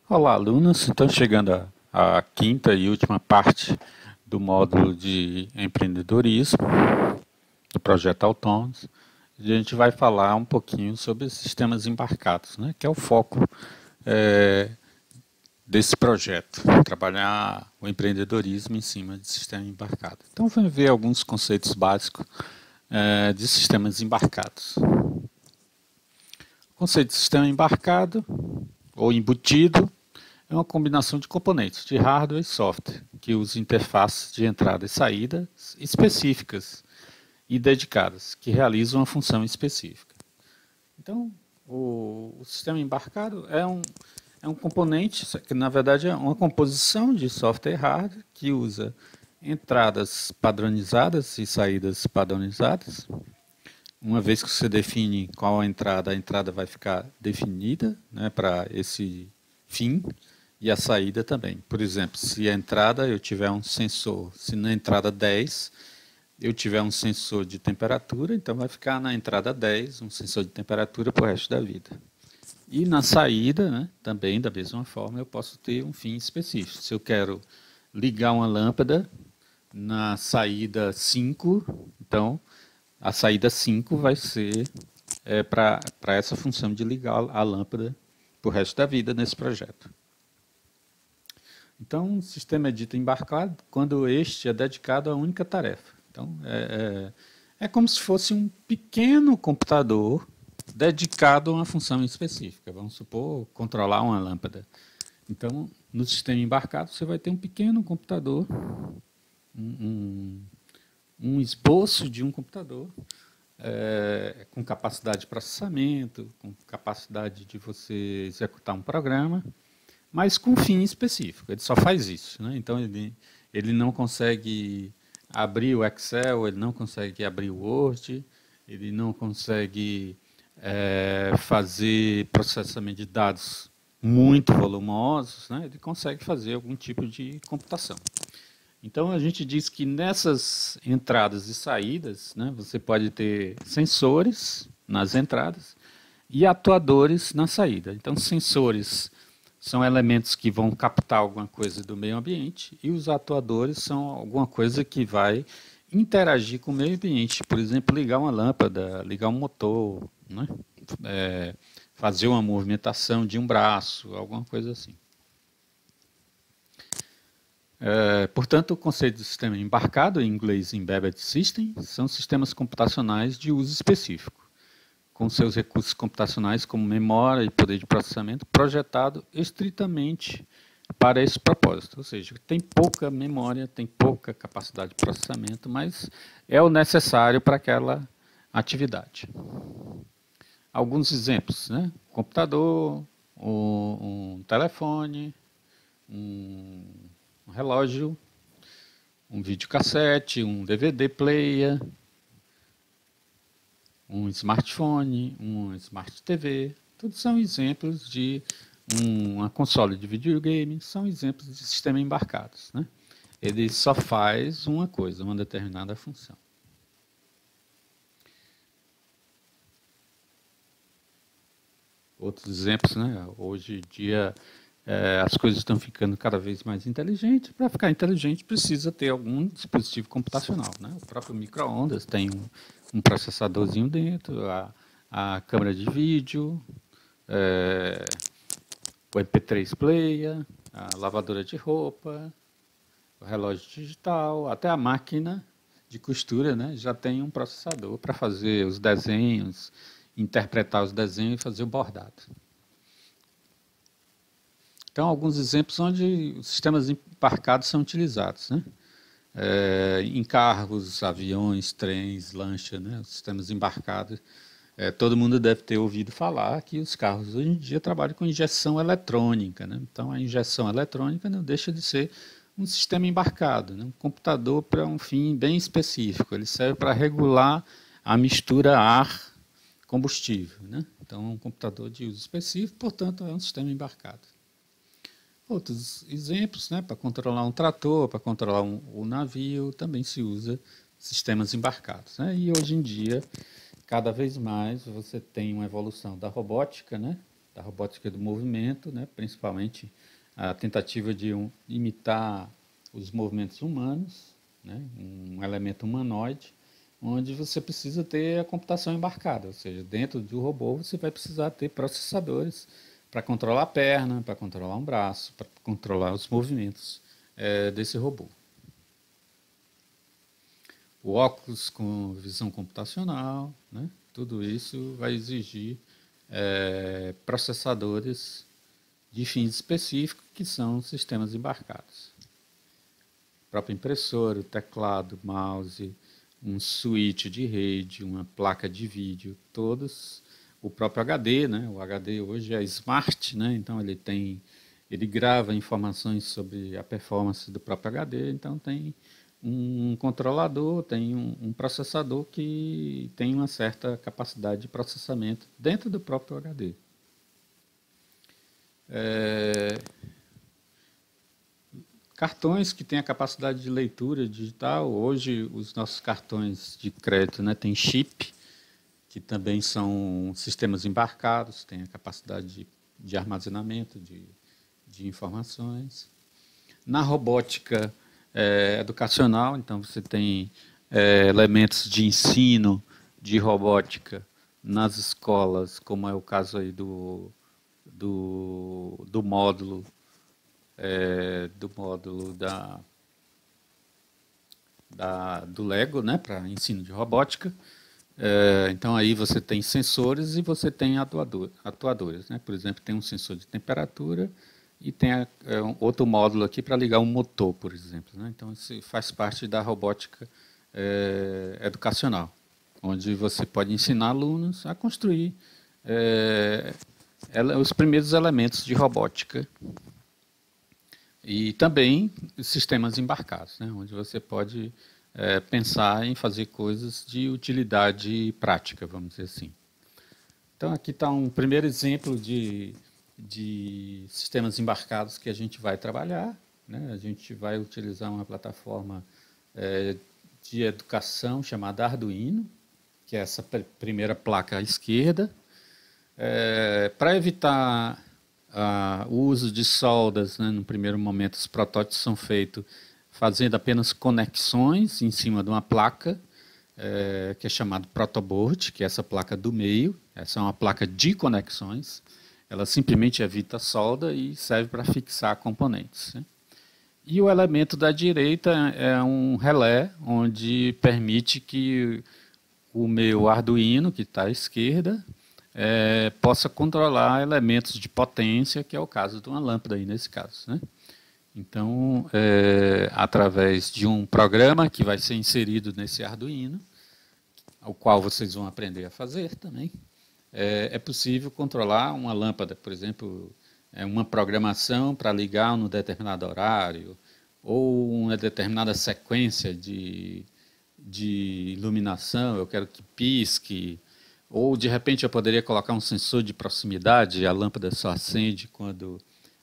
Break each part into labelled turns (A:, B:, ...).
A: Olá, alunos. Então, chegando à quinta e última parte do módulo de empreendedorismo do projeto Autônomos, a gente vai falar um pouquinho sobre sistemas embarcados, né, que é o foco eh, desse projeto, trabalhar o empreendedorismo em cima de sistema embarcado. Então, vamos ver alguns conceitos básicos de sistemas embarcados. O conceito de sistema embarcado ou embutido é uma combinação de componentes de hardware e software que usa interfaces de entrada e saída específicas e dedicadas, que realizam uma função específica. Então, o sistema embarcado é um componente, que na verdade é uma composição de software e hardware que usa entradas padronizadas e saídas padronizadas. Uma vez que você define qual a entrada vai ficar definida, né, para esse fim, e a saída também. Por exemplo, se a entrada eu tiver um sensor, se na entrada 10 eu tiver um sensor de temperatura, então vai ficar na entrada 10 um sensor de temperatura para o resto da vida. E na saída, né, também da mesma forma, eu posso ter um fim específico. Se eu quero ligar uma lâmpada na saída 5, então a saída 5 vai ser para essa função de ligar a lâmpada para o resto da vida nesse projeto. Então, o sistema é dito embarcado quando este é dedicado a única tarefa. Então, é como se fosse um pequeno computador dedicado a uma função específica. Vamos supor, controlar uma lâmpada. Então, no sistema embarcado, você vai ter um pequeno computador, um esboço de um computador, com capacidade de processamento, com capacidade de você executar um programa, mas com fim específico. Ele só faz isso, né? Então ele não consegue abrir o Excel, ele não consegue abrir o Word, ele não consegue fazer processamento de dados muito volumosos, né? Ele consegue fazer algum tipo de computação. Então a gente diz que nessas entradas e saídas, né, você pode ter sensores nas entradas e atuadores na saída. Então sensores são elementos que vão captar alguma coisa do meio ambiente e os atuadores são alguma coisa que vai interagir com o meio ambiente. Por exemplo, ligar uma lâmpada, ligar um motor, né? Fazer uma movimentação de um braço, alguma coisa assim. Portanto, o conceito de sistema embarcado, em inglês Embedded System, são sistemas computacionais de uso específico, com seus recursos computacionais como memória e poder de processamento projetado estritamente para esse propósito. Ou seja, tem pouca memória, tem pouca capacidade de processamento, mas é o necessário para aquela atividade. Alguns exemplos, né? Computador, um telefone, um relógio, um videocassete, um DVD player, um smartphone, um smart TV, tudo são exemplos de uma console de videogame, são exemplos de sistema embarcados, né? Ele só faz uma coisa, uma determinada função. Outros exemplos, né? Hoje em dia as coisas estão ficando cada vez mais inteligentes. Para ficar inteligente precisa ter algum dispositivo computacional, né? O próprio micro-ondas tem um processadorzinho dentro, a câmera de vídeo, o MP3 player, a lavadora de roupa, o relógio digital, até a máquina de costura, né, já tem um processador para fazer os desenhos, interpretar os desenhos e fazer o bordado. Então, alguns exemplos onde os sistemas embarcados são utilizados, né? Em carros, aviões, trens, lancha, né? Os sistemas embarcados. Todo mundo deve ter ouvido falar que os carros hoje em dia trabalham com injeção eletrônica, né? Então, a injeção eletrônica não deixa de ser um sistema embarcado, né? Um computador para um fim bem específico. Ele serve para regular a mistura ar-combustível, né? Então, é um computador de uso específico, portanto, é um sistema embarcado. Outros exemplos, né, para controlar um trator, para controlar um navio, também se usa sistemas embarcados, né? E hoje em dia, cada vez mais, você tem uma evolução da robótica, né? da robótica do movimento, né, principalmente a tentativa de imitar os movimentos humanos, né, um elemento humanoide, onde você precisa ter a computação embarcada, ou seja, dentro do robô você vai precisar ter processadores para controlar a perna, para controlar um braço, para controlar os movimentos desse robô. O óculos com visão computacional, né, tudo isso vai exigir processadores de fins específicos, que são sistemas embarcados. A própria impressora, o teclado, mouse, um switch de rede, uma placa de vídeo, todos, o próprio HD, né? O HD hoje é smart, né? Então ele grava informações sobre a performance do próprio HD, então tem um controlador, tem um processador que tem uma certa capacidade de processamento dentro do próprio HD. Cartões que têm a capacidade de leitura digital. Hoje, os nossos cartões de crédito, né, têm chip, que também são sistemas embarcados, têm a capacidade de armazenamento de informações. Na robótica educacional, então, você tem elementos de ensino de robótica nas escolas, como é o caso aí do módulo do Lego, né, para ensino de robótica. Então aí você tem sensores e você tem atuadores, né? Por exemplo, tem um sensor de temperatura e tem outro módulo aqui para ligar um motor, por exemplo, né? Então isso faz parte da robótica educacional, onde você pode ensinar alunos a construir os primeiros elementos de robótica. E também sistemas embarcados, né, onde você pode pensar em fazer coisas de utilidade prática, vamos dizer assim. Então, aqui está um primeiro exemplo de sistemas embarcados que a gente vai trabalhar, né? A gente vai utilizar uma plataforma de educação chamada Arduino, que é essa primeira placa à esquerda, para evitar o uso de soldas, né? No primeiro momento, os protótipos são feitos fazendo apenas conexões em cima de uma placa, que é chamado protoboard, que é essa placa do meio. Essa é uma placa de conexões. Ela simplesmente evita solda e serve para fixar componentes, né? E o elemento da direita é um relé, onde permite que o meu Arduino, que está à esquerda, possa controlar elementos de potência, que é o caso de uma lâmpada aí nesse caso, né? Então, através de um programa que vai ser inserido nesse Arduino, o qual vocês vão aprender a fazer também, é possível controlar uma lâmpada, por exemplo, uma programação para ligar num determinado horário, ou uma determinada sequência de iluminação, eu quero que pisque, ou de repente eu poderia colocar um sensor de proximidade, a lâmpada só acende quando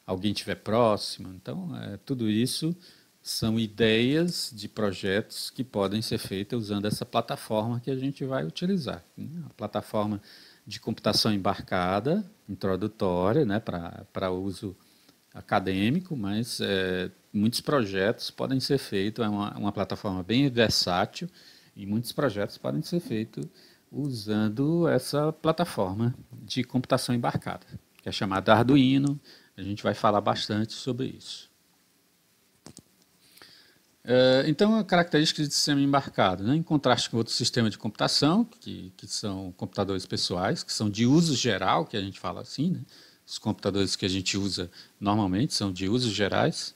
A: alguém estiver próximo. Então, tudo isso são ideias de projetos que podem ser feitas usando essa plataforma que a gente vai utilizar, né? A plataforma de computação embarcada, introdutória, né, para uso acadêmico, mas muitos projetos podem ser feitos, é uma plataforma bem versátil, e muitos projetos podem ser feitos usando essa plataforma de computação embarcada, que é chamada Arduino. A gente vai falar bastante sobre isso. Então, a característica de sistema embarcado, né, em contraste com outros sistemas de computação, que são computadores pessoais, que são de uso geral, que a gente fala assim, né? Os computadores que a gente usa normalmente são de usos gerais.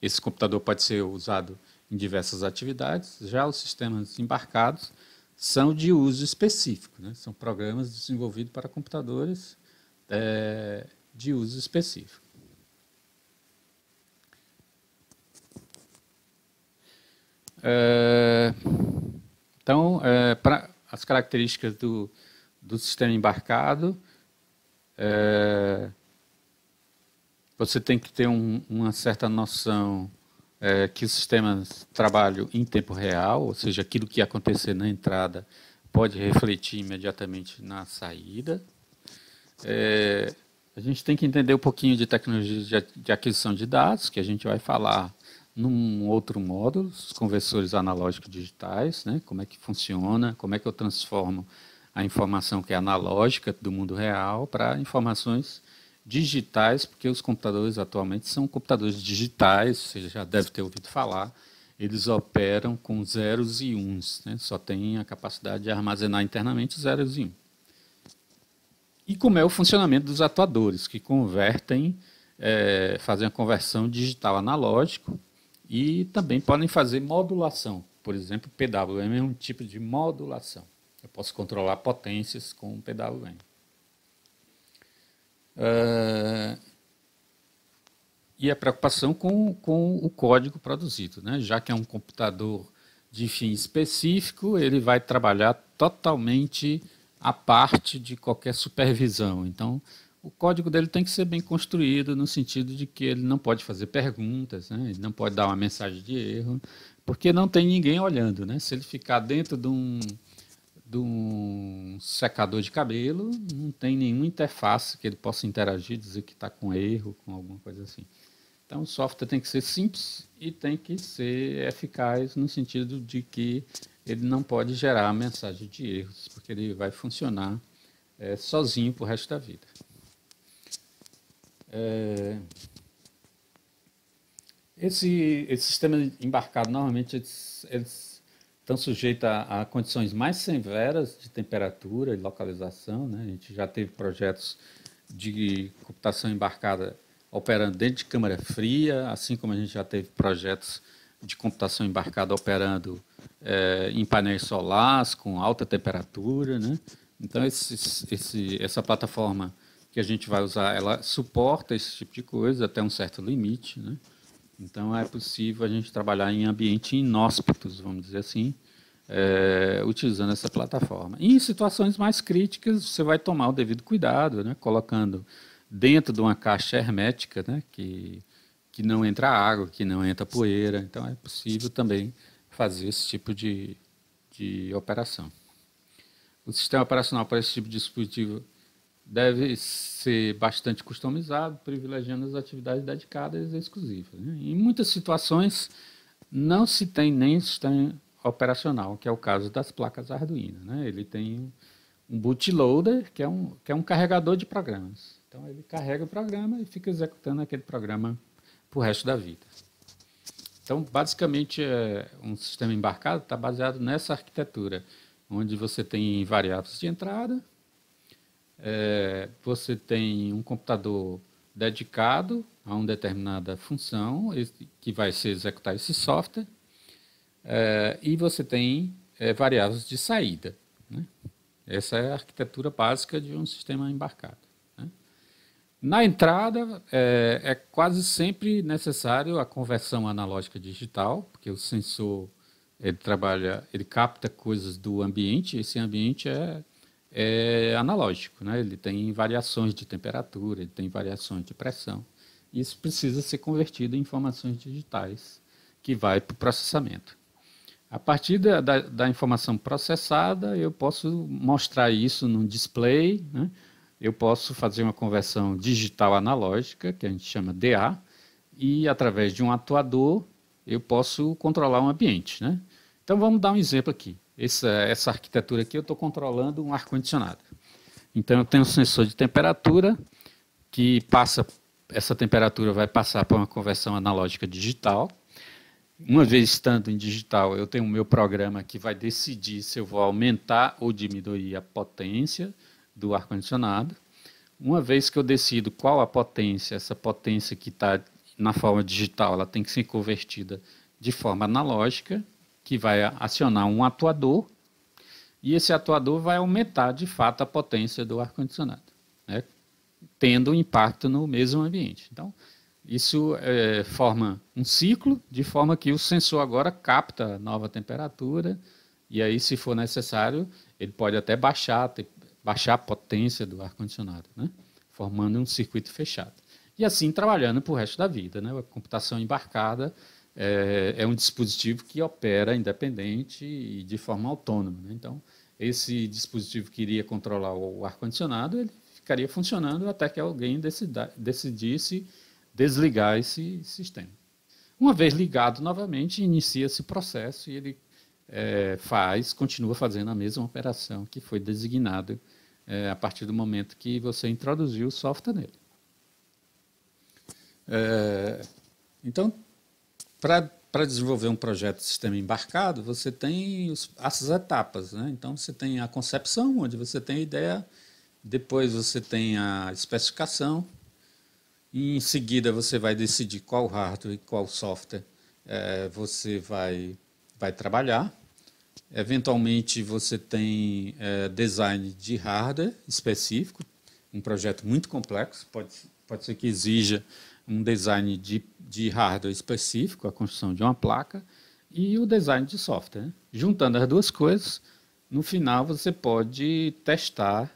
A: Esse computador pode ser usado em diversas atividades. Já os sistemas embarcados são de uso específico, né? São programas desenvolvidos para computadores de uso específico. Então, para as características do sistema embarcado, você tem que ter uma certa noção que os sistemas trabalham em tempo real, ou seja, aquilo que ia acontecer na entrada pode refletir imediatamente na saída. A gente tem que entender um pouquinho de tecnologia de aquisição de dados, que a gente vai falar num outro módulo, os conversores analógicos digitais, né? Como é que funciona, como é que eu transformo a informação que é analógica do mundo real para informações digitais, porque os computadores atualmente são computadores digitais, você já deve ter ouvido falar, eles operam com zeros e uns, né? Só tem a capacidade de armazenar internamente zeros e uns. E como é o funcionamento dos atuadores, que convertem, fazem a conversão digital analógico e também podem fazer modulação. Por exemplo, PWM é um tipo de modulação. Eu posso controlar potências com o PWM. E a preocupação com o código produzido, né? Já que é um computador de fim específico, ele vai trabalhar totalmente à parte de qualquer supervisão. Então, o código dele tem que ser bem construído no sentido de que ele não pode fazer perguntas, né? Ele não pode dar uma mensagem de erro, porque não tem ninguém olhando, né? Se ele ficar dentro de um secador de cabelo, não tem nenhuma interface que ele possa interagir, dizer que está com erro, com alguma coisa assim. Então, o software tem que ser simples e tem que ser eficaz no sentido de que ele não pode gerar mensagem de erros, porque ele vai funcionar sozinho para o resto da vida. Esse sistema embarcado, normalmente, eles estão sujeitos a condições mais severas de temperatura e localização, né? A gente já teve projetos de computação embarcada operando dentro de câmara fria, assim como a gente já teve projetos de computação embarcada operando em painéis solares com alta temperatura, né? Então, essa plataforma que a gente vai usar, ela suporta esse tipo de coisa até um certo limite, né? Então, é possível a gente trabalhar em ambientes inóspitos, vamos dizer assim, utilizando essa plataforma. E em situações mais críticas, você vai tomar o devido cuidado, né? Colocando dentro de uma caixa hermética, né? Que não entra água, que não entra poeira. Então, é possível também fazer esse tipo de operação. O sistema operacional para esse tipo de dispositivo deve ser bastante customizado, privilegiando as atividades dedicadas e exclusivas, né? Em muitas situações, não se tem nem sistema operacional, que é o caso das placas Arduino, né? Ele tem um bootloader, que é um carregador de programas. Então, ele carrega o programa e fica executando aquele programa para o resto da vida. Então, basicamente, um sistema embarcado está baseado nessa arquitetura, onde você tem variáveis de entrada, você tem um computador dedicado a uma determinada função que vai ser executar esse software, e você tem variáveis de saída, né? Essa é a arquitetura básica de um sistema embarcado, né? Na entrada, é quase sempre necessário a conversão analógica digital, porque o sensor ele capta coisas do ambiente, esse ambiente é analógico, né? Ele tem variações de temperatura, ele tem variações de pressão. Isso precisa ser convertido em informações digitais, que vai para o processamento. A partir da informação processada, eu posso mostrar isso num display, né? Eu posso fazer uma conversão digital analógica, que a gente chama DA, e através de um atuador, eu posso controlar um ambiente, né? Então, vamos dar um exemplo aqui. Essa arquitetura aqui, eu estou controlando um ar-condicionado. Então, eu tenho um sensor de temperatura, que essa temperatura vai passar por uma conversão analógica digital. Uma vez estando em digital, eu tenho o meu programa que vai decidir se eu vou aumentar ou diminuir a potência do ar-condicionado. Uma vez que eu decido qual a potência, essa potência que está na forma digital, ela tem que ser convertida de forma analógica, que vai acionar um atuador, e esse atuador vai aumentar, de fato, a potência do ar-condicionado, né? Tendo um impacto no mesmo ambiente. Então, isso forma um ciclo, de forma que o sensor agora capta a nova temperatura, e aí, se for necessário, ele pode até baixar a potência do ar-condicionado, né? Formando um circuito fechado. E assim trabalhando para o resto da vida, né? A computação embarcada é um dispositivo que opera independente e de forma autônoma, né? Então, esse dispositivo que iria controlar o ar-condicionado, ele ficaria funcionando até que alguém decidisse desligar esse sistema. Uma vez ligado novamente, inicia esse processo e ele continua fazendo a mesma operação que foi designada a partir do momento que você introduziu o software nele. Então, para desenvolver um projeto de sistema embarcado, você tem essas etapas, né? Então, você tem a concepção, onde você tem a ideia, depois você tem a especificação, e em seguida você vai decidir qual hardware e qual software você vai trabalhar. Eventualmente, você tem design de hardware específico, um projeto muito complexo, pode ser que exija um design de hardware específico, a construção de uma placa, e o design de software, né? Juntando as duas coisas, no final você pode testar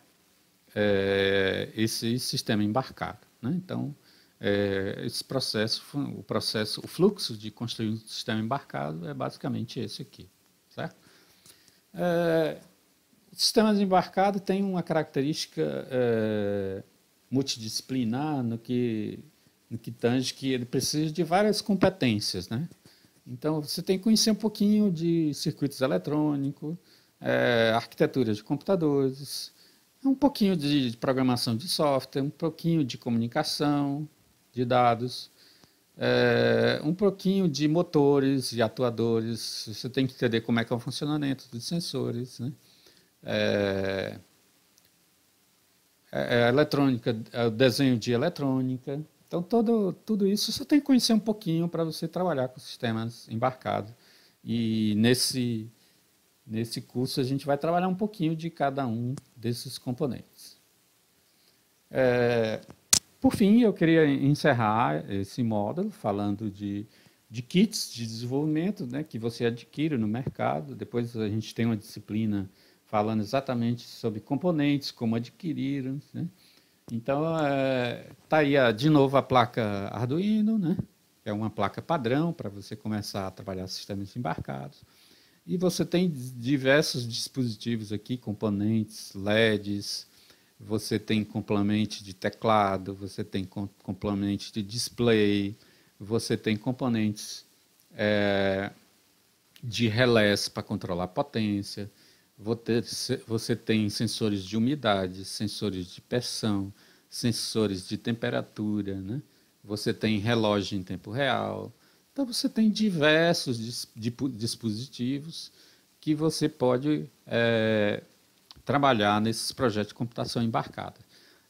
A: esse sistema embarcado, né? Então, esse processo, o fluxo de construir um sistema embarcado é basicamente esse aqui, certo? O sistema embarcado tem uma característica multidisciplinar no que tange que ele precisa de várias competências, né? Então, você tem que conhecer um pouquinho de circuitos eletrônicos, arquitetura de computadores, um pouquinho de programação de software, um pouquinho de comunicação de dados, um pouquinho de motores e atuadores. Você tem que entender como é que é o funcionamento dos sensores, né? Eletrônica, o desenho de eletrônica. Então, tudo isso você tem que conhecer um pouquinho para você trabalhar com sistemas embarcados. E nesse curso a gente vai trabalhar um pouquinho de cada um desses componentes. Por fim, eu queria encerrar esse módulo falando de kits de desenvolvimento, né, que você adquire no mercado. Depois a gente tem uma disciplina falando exatamente sobre componentes, como adquirir, né? Então, está aí de novo a placa Arduino, né? É uma placa padrão para você começar a trabalhar sistemas embarcados. E você tem diversos dispositivos aqui, componentes, LEDs, você tem componente de teclado, você tem componente de display, você tem componentes de relés para controlar a potência, você tem sensores de umidade, sensores de pressão, sensores de temperatura, né? Você tem relógio em tempo real. Então, você tem diversos dispositivos que você pode trabalhar nesses projetos de computação embarcada.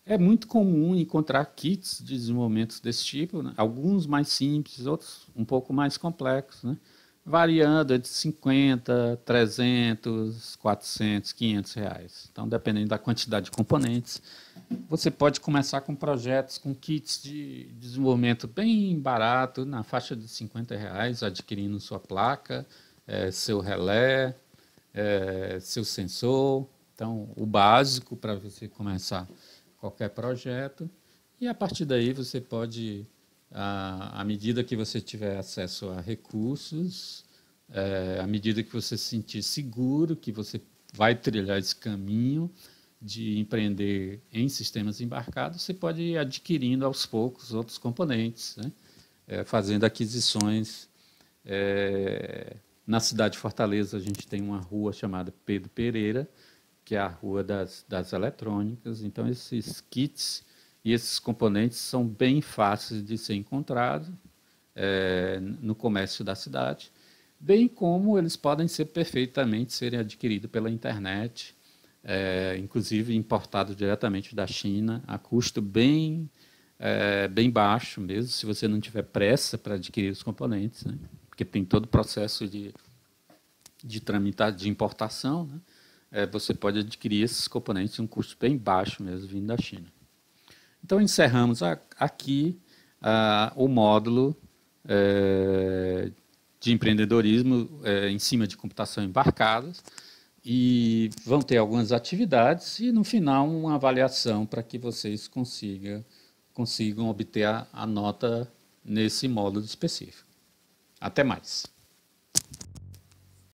A: É muito comum encontrar kits de desenvolvimento desse tipo, né? Alguns mais simples, outros um pouco mais complexos, né? Variando entre 50, 300, 400, 500 reais. Então, dependendo da quantidade de componentes, você pode começar com projetos com kits de desenvolvimento bem barato, na faixa de 50 reais, adquirindo sua placa, seu relé, seu sensor. Então, o básico para você começar qualquer projeto. E, a partir daí, você pode, à medida que você tiver acesso a recursos, à medida que você se sentir seguro, que você vai trilhar esse caminho de empreender em sistemas embarcados, você pode ir adquirindo aos poucos outros componentes, né? Fazendo aquisições. Na cidade de Fortaleza, a gente tem uma rua chamada Pedro Pereira, que é a rua das eletrônicas. Então, esses kits e esses componentes são bem fáceis de ser encontrados no comércio da cidade, bem como eles podem perfeitamente serem adquiridos pela internet, inclusive importados diretamente da China, a custo bem baixo mesmo, se você não tiver pressa para adquirir os componentes, né? Porque tem todo o processo de tramitar, de importação, né? Você pode adquirir esses componentes a um custo bem baixo mesmo, vindo da China. Então, encerramos aqui o módulo de empreendedorismo em cima de computação embarcada, e vão ter algumas atividades e, no final, uma avaliação para que vocês consigam obter a nota nesse módulo específico. Até mais.